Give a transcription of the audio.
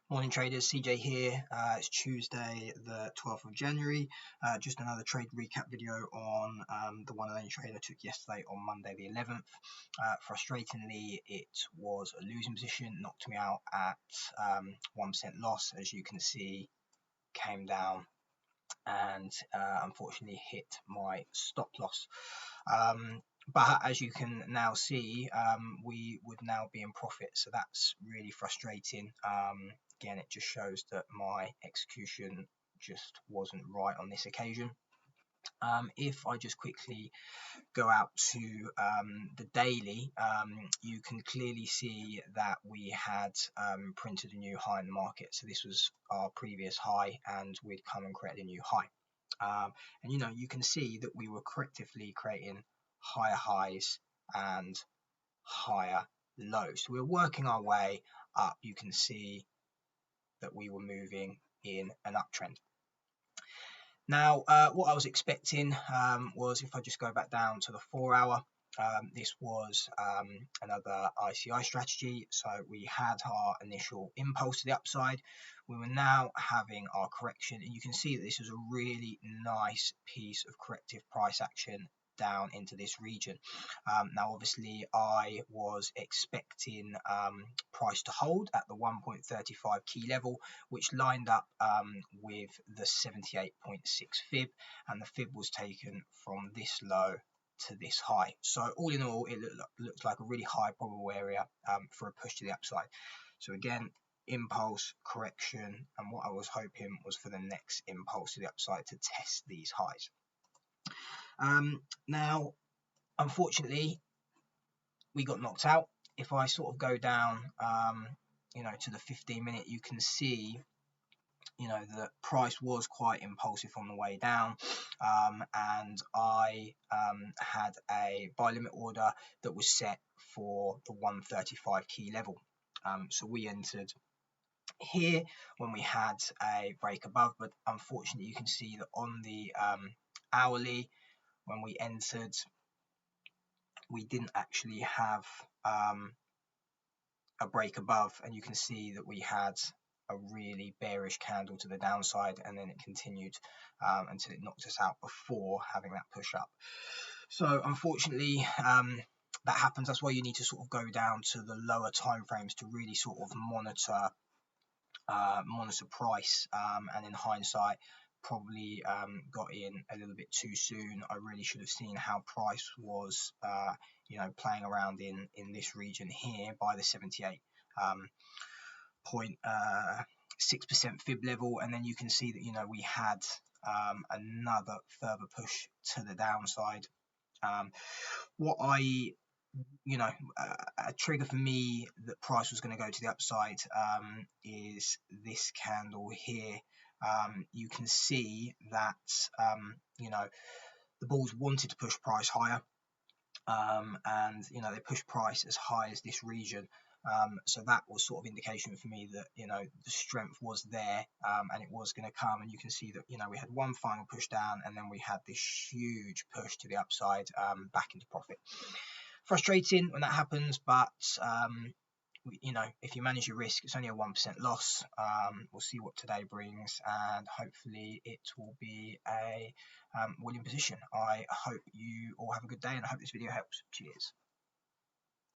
Morning traders, CJ here. It's Tuesday the 12th of January. Just another trade recap video on the one and only trade I took yesterday on Monday the 11th. Frustratingly, it was a losing position, knocked me out at 1% loss, as you can see, came down and unfortunately hit my stop loss. But as you can now see, we would now be in profit, so that's really frustrating. Again, it just shows that my execution just wasn't right on this occasion. If I just quickly go out to the daily, you can clearly see that we had printed a new high in the market. So this was our previous high, and we'd come and created a new high. And you can see that we were correctively creating higher highs and higher lows. So we're working our way up. You can see that we were moving in an uptrend. Now, what I was expecting was, if I just go back down to the 4 hour, this was another ICI strategy. So we had our initial impulse to the upside. We were now having our correction, and you can see that this was a really nice piece of corrective price action down into this region. Now obviously I was expecting price to hold at the 1.35 key level, which lined up with the 78.6 fib, and the fib was taken from this low to this high. So all in all, it looks like a really high probable area for a push to the upside. So again, impulse, correction, and what I was hoping was for the next impulse to the upside to test these highs. Now, unfortunately, we got knocked out. If I sort of go down, to the 15-minute, you can see, the price was quite impulsive on the way down, and I had a buy limit order that was set for the 135 key level. So we entered here when we had a break above, but unfortunately, you can see that on the hourly, when we entered, we didn't actually have a break above, and you can see that we had a really bearish candle to the downside, and then it continued until it knocked us out before having that push up. So unfortunately, that happens. That's why you need to sort of go down to the lower time frames to really sort of monitor price, and in hindsight, probably got in a little bit too soon. I really should have seen how price was playing around in this region here by the 78.6% fib level, and then you can see that we had another further push to the downside. A trigger for me that price was going to go to the upside is this candle here. You can see that the bulls wanted to push price higher, and they pushed price as high as this region. So that was sort of indication for me that the strength was there, and it was going to come. And you can see that we had one final push down, and then we had this huge push to the upside, back into profit. Frustrating when that happens, but if you manage your risk, it's only a 1% loss. We'll see what today brings, and hopefully it will be a winning position. I hope you all have a good day, and I hope this video helps. Cheers.